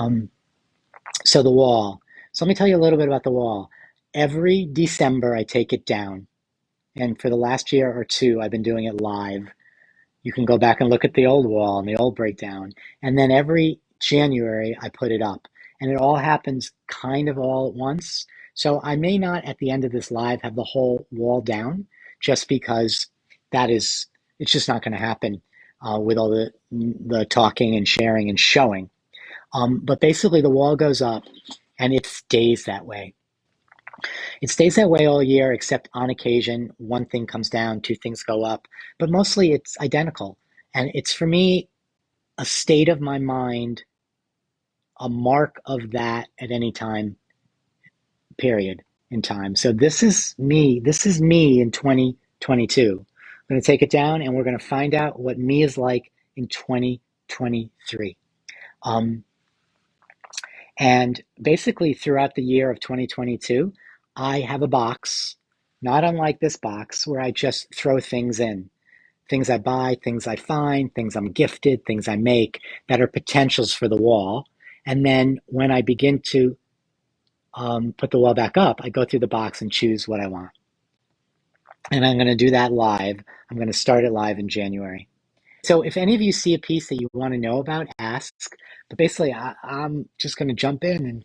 Um, so the wall. So let me tell you a little bit about the wall. Every December, I take it down. And for the last year or two, I've been doing it live. You can go back and look at the old wall and the old breakdown. And then every January, I put it up. And it all happens kind of all at once. So I may not, at the end of this live, have the whole wall down just because that is, it's just not going to happen with all the talking and sharing and showing. But basically, the wall goes up and it stays that way. It stays that way all year, except on occasion, one thing comes down, two things go up, but mostly it's identical. And it's for me a state of my mind, a mark of that at any time, period in time. So this is me. This is me in 2022. I'm going to take it down and we're going to find out what me is like in 2023. Um, And basically, throughout the year of 2022, I have a box, not unlike this box, where I just throw things in. Things I buy, things I find, things I'm gifted, things I make that are potentials for the wall. And then when I begin to put the wall back up, I go through the box and choose what I want. And I'm going to do that live. I'm going to start it live in January. So if any of you see a piece that you want to know about, ask. But basically, I'm just going to jump in and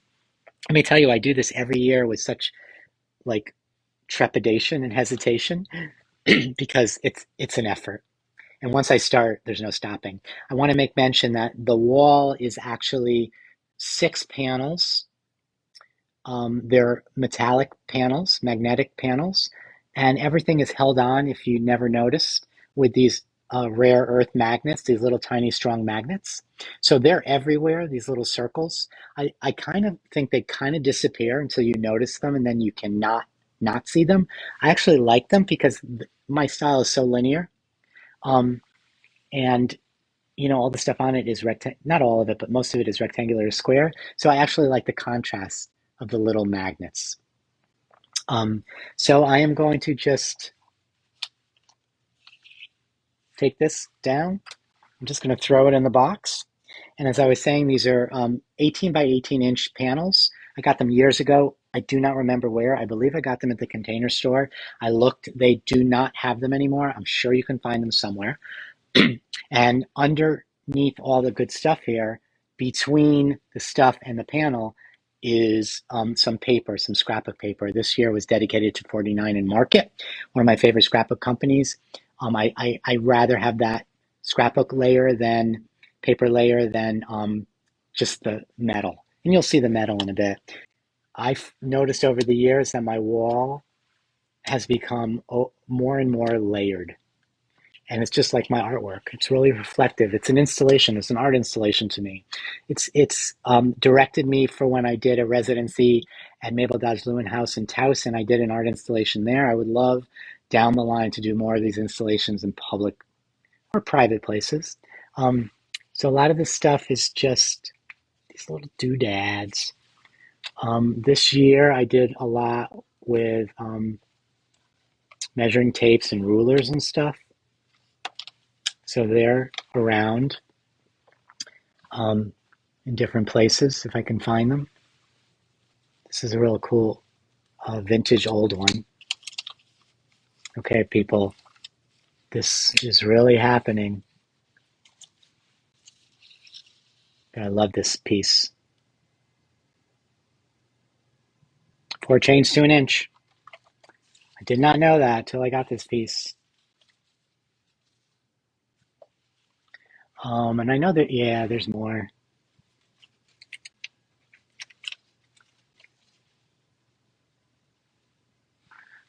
let me tell you, I do this every year with such like trepidation and hesitation because it's an effort. And once I start, there's no stopping. I want to make mention that the wall is actually 6 panels. They're metallic panels, magnetic panels, and everything is held on, if you never noticed, with these rare earth magnets, these little tiny strong magnets. So they're everywhere, these little circles. I kind of think they kind of disappear until you notice them and then you cannot not see them. I actually like them because my style is so linear. Um, and all the stuff on it is not all of it, but most of it is rectangular or square. So I actually like the contrast of the little magnets. Um, so I am going to just take this down. I'm just going to throw it in the box. And as I was saying, these are 18 by 18-inch panels. I got them years ago. I do not remember where. I believe I got them at the Container Store. I looked. They do not have them anymore. I'm sure you can find them somewhere. And underneath all the good stuff here, between the stuff and the panel, is some paper, some scrapbook paper. This year was dedicated to 49 and Market, one of my favorite scrapbook companies. I rather have that scrapbook layer than paper layer than just the metal. And you'll see the metal in a bit. I've noticed over the years that my wall has become more and more layered. And it's just like my artwork. It's really reflective. It's an installation. It's an art installation to me. It's directed me for when I did a residency at Mabel Dodge Lewin House in Taos, and I did an art installation there. I would love down the line to do more of these installations in public or private places. Um, so a lot of this stuff is just these little doodads. This year I did a lot with measuring tapes and rulers and stuff. So they're around um, in different places if I can find them. This is a real cool vintage old one. Okay, people, this is really happening. I love this piece. 4 chains to an inch. I did not know that till I got this piece. And I know that, yeah, there's more.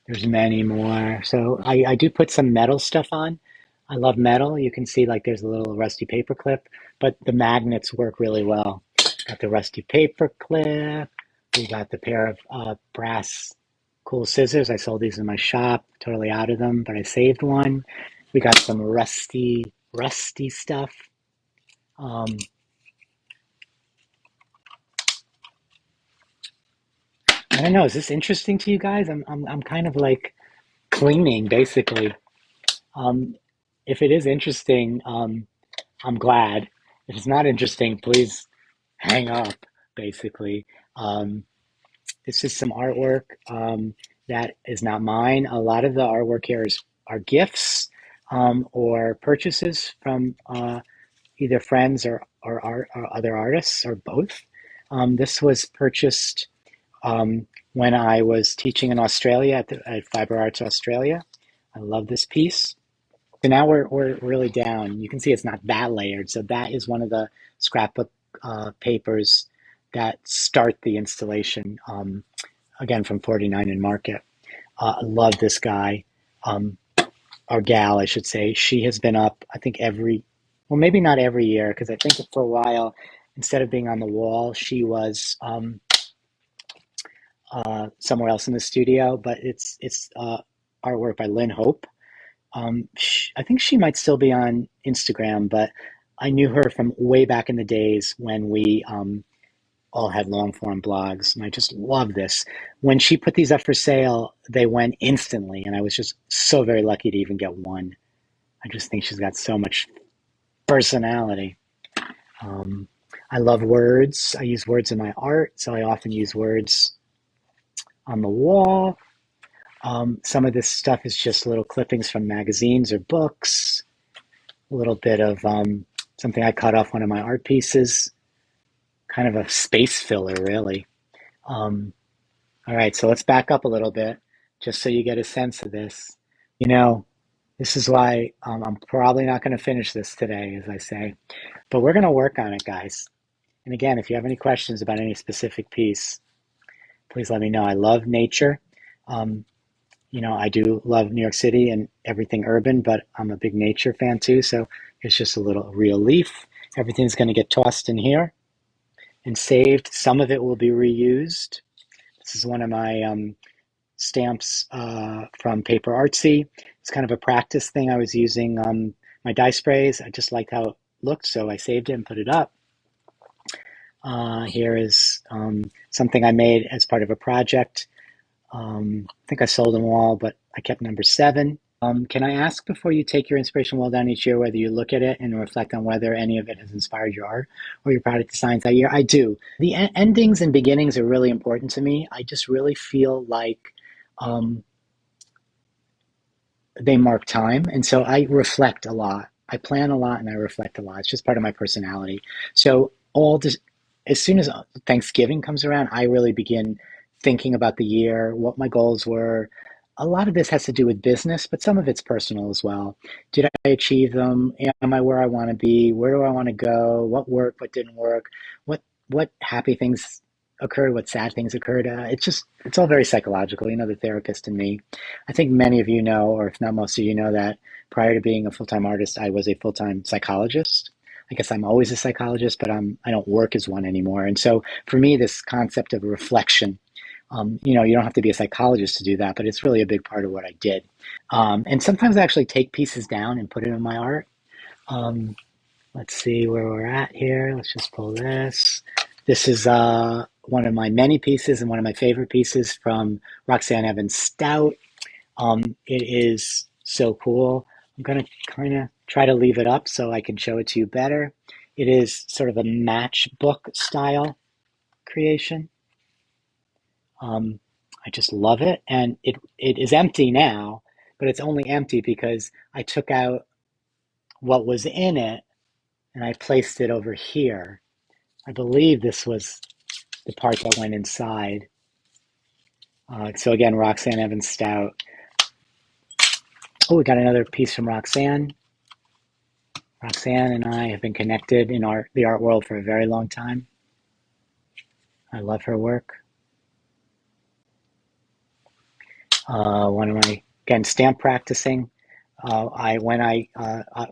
There's many more. So I do put some metal stuff on. I love metal. You can see like there's a little rusty paper clip, but the magnets work really well. Got the rusty paper clip. We got the pair of brass cool scissors. I sold these in my shop, totally out of them, but I saved one. We got some rusty stuff. Um, I don't know. Is this interesting to you guys? I'm kind of like cleaning basically. Um, if it is interesting, I'm glad. If it's not interesting, please hang up, basically. Um, this is some artwork that is not mine. A lot of the artwork here are gifts or purchases from either friends or, art, or other artists or both. This was purchased when I was teaching in Australia at Fiber Arts Australia. I love this piece. So now we're really down. You can see it's not that layered. So that is one of the scrapbook papers that start the installation, again from 49 in Market. I love this guy, um, or gal, I should say. She has been up, I think, well, maybe not every year, because I think for a while, instead of being on the wall, she was somewhere else in the studio. But it's artwork by Lynn Hope. I think she might still be on Instagram, but I knew her from way back in the days when we all had long form blogs, and I just love this. When she put these up for sale, they went instantly, and I was just so very lucky to even get one. I just think she's got so much personality. Um, I love words. I use words in my art, so I often use words on the wall. Some of this stuff is just little clippings from magazines or books, a little bit of something I cut off one of my art pieces, kind of a space filler, really. Um, all right, so let's back up a little bit just so you get a sense of this. You know, this is why I'm probably not going to finish this today, as I say, but we're going to work on it, guys. And again, if you have any questions about any specific piece, please let me know. I love nature. Um, I do love New York City and everything urban, but I'm a big nature fan too. So it's just a little real leaf. Everything's going to get tossed in here and saved. Some of it will be reused. This is one of my stamps from Paper Artsy. It's kind of a practice thing. I was using my dye sprays. I just liked how it looked, so I saved it and put it up. Here is something I made as part of a project. I think I sold them all, but I kept number 7. Can I ask before you take your inspiration wheel down each year whether you look at it and reflect on whether any of it has inspired your art or your product designs that year? I do. The endings and beginnings are really important to me. I just really feel like um, they mark time. And so I reflect a lot. I plan a lot and I reflect a lot. It's just part of my personality. So as soon as Thanksgiving comes around, I really begin thinking about the year, what my goals were. A lot of this has to do with business, but some of it's personal as well. Did I achieve them? Am I where I want to be? Where do I want to go? What worked? What didn't work? What happy things occurred? What sad things occurred? It's all very psychological. The therapist in me. I think many of you know, or if not most of you know, that prior to being a full-time artist, I was a full-time psychologist. I guess I'm always a psychologist, but I don't work as one anymore. And so for me, this concept of reflection, you don't have to be a psychologist to do that, but it's really a big part of what I did. And sometimes I actually take pieces down and put it in my art. Um, let's see where we're at here. Let's just pull this. This is one of my many pieces and one of my favorite pieces from Roxanne Evans Stout. It is so cool. I'm going to kind of try to leave it up so I can show it to you better. It is sort of a matchbook style creation. Um, I just love it. And it is empty now, but it's only empty because I took out what was in it and I placed it over here. I believe this was the part that went inside. So again, Roxanne Evans Stout. Oh, we got another piece from Roxanne. Roxanne and I have been connected in the art world for a very long time. I love her work. One of my, again, stamp practicing. When I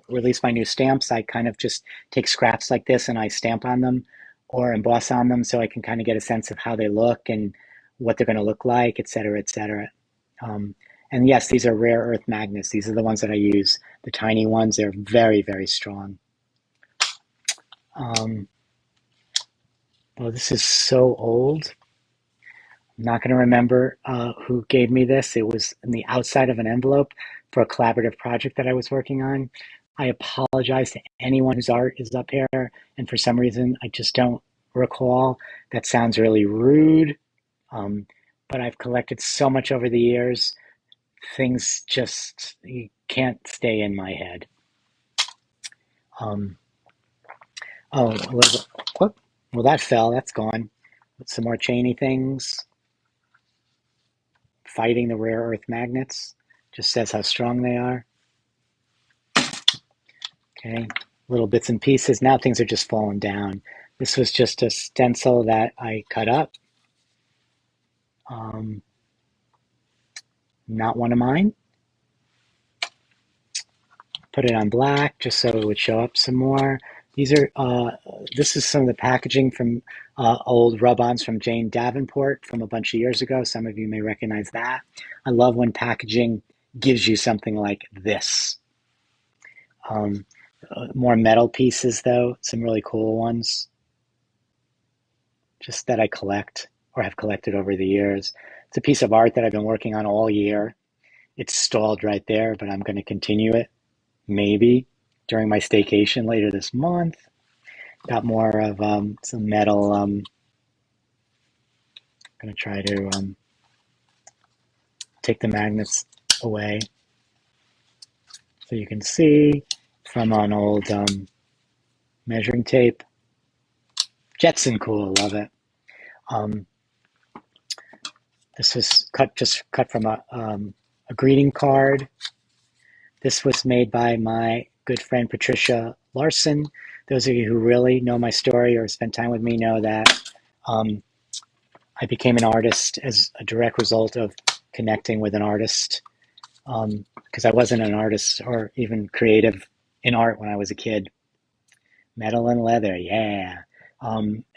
release my new stamps, I kind of just take scraps like this and I stamp on them or emboss on them so I can kind of get a sense of how they look and what they're going to look like, et cetera, et cetera. And yes, these are rare earth magnets. These are the ones that I use. The tiny ones, they're very, very strong. Oh, this is so old. I'm not going to remember who gave me this. It was in the outside of an envelope for a collaborative project that I was working on. I apologize to anyone whose art is up here, and for some reason, I just don't recall. That sounds really rude, um, but I've collected so much over the years, things just you can't stay in my head. Um, oh, a little bit. Whoop. Well, that fell. That's gone. Some more chainy things. Fighting the rare earth magnets. Just says how strong they are. Okay, little bits and pieces. Now things are just falling down. This was just a stencil that I cut up. Um, Not one of mine. Put it on black just so it would show up some more. These are this is some of the packaging from old rub-ons from Jane Davenport from a bunch of years ago. Some of you may recognize that. I love when packaging gives you something like this. Um, More metal pieces though, some really cool ones, just that I collect or have collected over the years. It's a piece of art that I've been working on all year. It's stalled right there, but I'm going to continue it maybe during my staycation later this month. Got more of some metal. Going to try to take the magnets away so you can see from an old measuring tape. Jetson cool, love it. Um, this was cut from a greeting card. This was made by my good friend Patricia Larson. Those of you who really know my story or spent time with me know that um, I became an artist as a direct result of connecting with an artist, because I wasn't an artist or even creative in art when I was a kid. Metal and leather, yeah.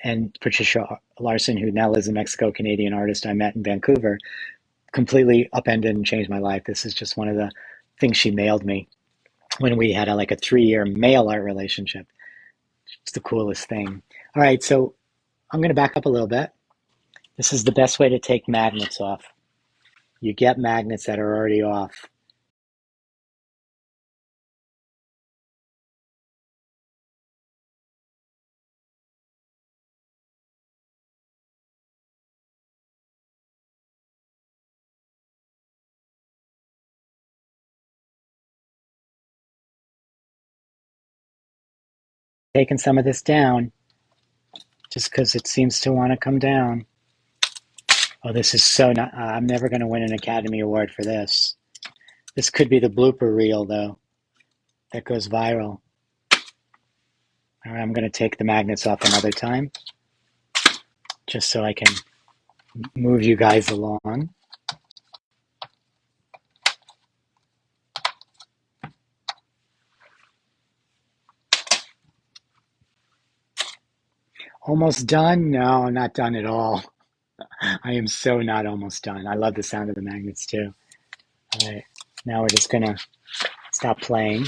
And Patricia Larson, who now lives in Mexico, Canadian artist I met in Vancouver, completely upended and changed my life. This is just one of the things she mailed me when we had like a 3-year mail art relationship. It's the coolest thing. All right, so I'm going to back up a little bit. This is the best way to take magnets off. You get magnets that are already off. Taking some of this down just because it seems to want to come down. Oh, this is so not, I'm never going to win an Academy Award for this. This could be the blooper reel, though, that goes viral. All right, I'm going to take the magnets off another time just so I can move you guys along. Almost done? No, not done at all. I am so not almost done. I love the sound of the magnets too. All right, now we're just going to stop playing.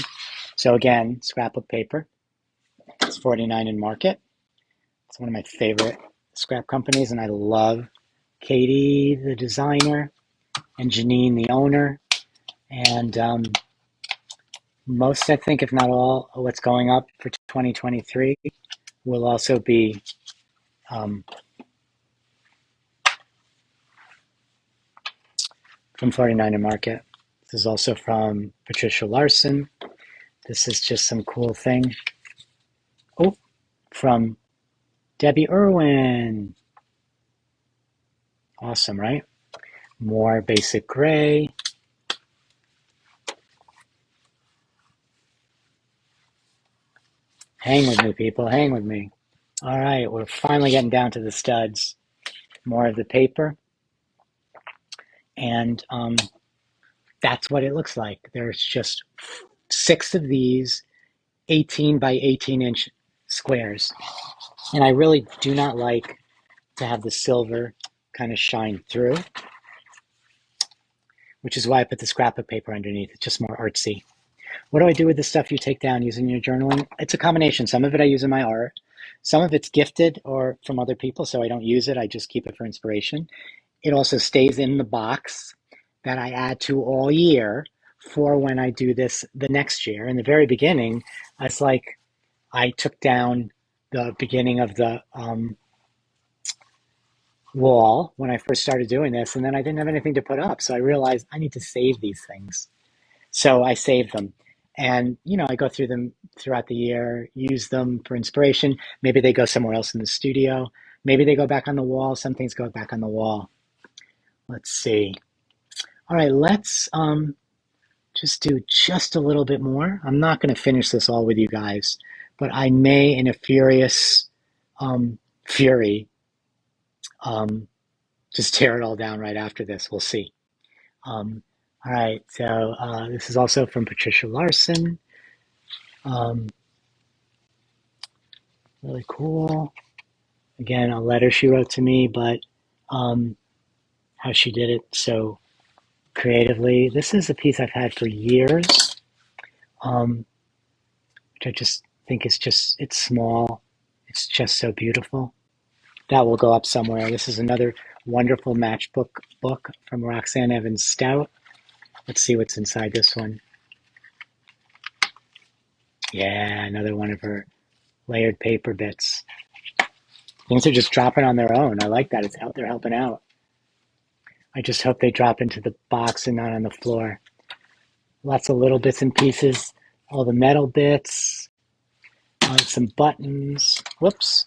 So again, scrapbook paper. It's 49 in Market. It's one of my favorite scrap companies, and I love Katie, the designer, and Janine, the owner. And most, I think, if not all, of what's going up for 2023 will also be from 49 in Market. This is also from Patricia Larson. This is just some cool thing. Oh, from Debbie Irwin. Awesome, right? More basic gray. Hang with me, people. Hang with me. All right, we're finally getting down to the studs. More of the paper. And that's what it looks like. There's just 6 of these 18 by 18-inch squares. And I really do not like to have the silver kind of shine through, which is why I put the scrapbook paper underneath. It's just more artsy. What do I do with the stuff you take down using your journaling? It's a combination. Some of it I use in my art. Some of it's gifted or from other people, so I don't use it. I just keep it for inspiration. It also stays in the box that I add to all year for when I do this the next year. In the very beginning, it's like I took down the beginning of the wall when I first started doing this, and then I didn't have anything to put up. So I realized I need to save these things. So I save them. And, I go through them throughout the year, use them for inspiration. Maybe they go somewhere else in the studio. Maybe they go back on the wall. Some things go back on the wall. Let's see. All right, let's just do just a little bit more. I'm not going to finish this all with you guys, but I may, in a furious fury, um, just tear it all down right after this. We'll see. All right, so this is also from Patricia Larson. Um, really cool. Again, a letter she wrote to me, but how she did it so creatively. This is a piece I've had for years, um, which I just think is it's small. It's just so beautiful. That will go up somewhere. This is another wonderful matchbook book from Roxanne Evans Stout. Let's see what's inside this one. Yeah, another one of her layered paper bits. Things are just dropping on their own. I like that. It's out there helping out. I just hope they drop into the box and not on the floor. Lots of little bits and pieces. All the metal bits. Some buttons. Whoops.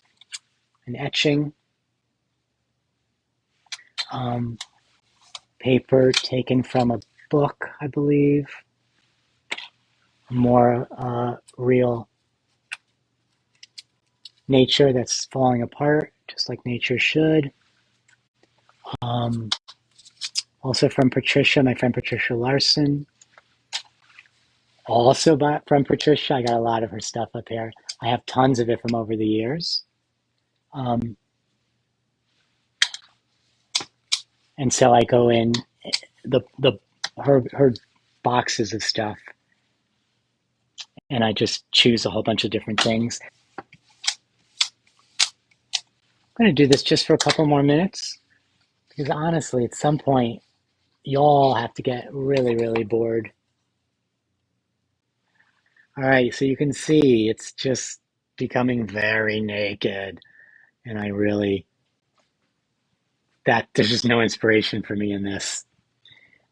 An etching. Paper taken from a book, I believe. More real nature that's falling apart, just like nature should. Also from Patricia, my friend Patricia Larson. Also from Patricia, I got a lot of her stuff up here. I have tons of it from over the years. And so I go in her boxes of stuff, and I just choose a whole bunch of different things. I'm going to do this just for a couple more minutes because honestly, at some point, y'all have to get really, really bored. All right, so you can see it's just becoming very naked, and that there's just no inspiration for me in this.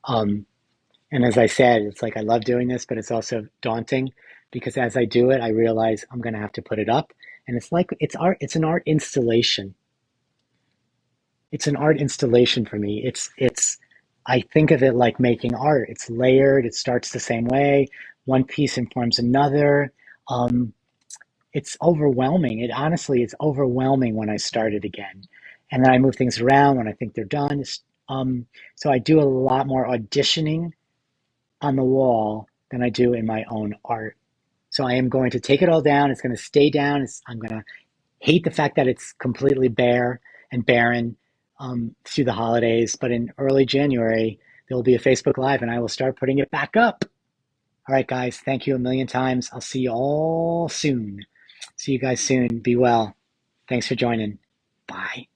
Um, and as I said, it's like I love doing this, but it's also daunting because as I do it, I realize I'm going to have to put it up, and it's like it's art. It's an art installation. It's an art installation for me. It's I think of it like making art. It's layered. It starts the same way. One piece informs another. Um, it's overwhelming. It honestly, it's overwhelming when I start it again, and then I move things around when I think they're done. So I do a lot more auditioning on the wall than I do in my own art. So I am going to take it all down. It's going to stay down. I'm going to hate the fact that it's completely bare and barren through the holidays. But in early January, there will be a Facebook Live and I will start putting it back up. All right, guys, thank you a million times. I'll see you all soon. See you guys soon. Be well. Thanks for joining. Bye.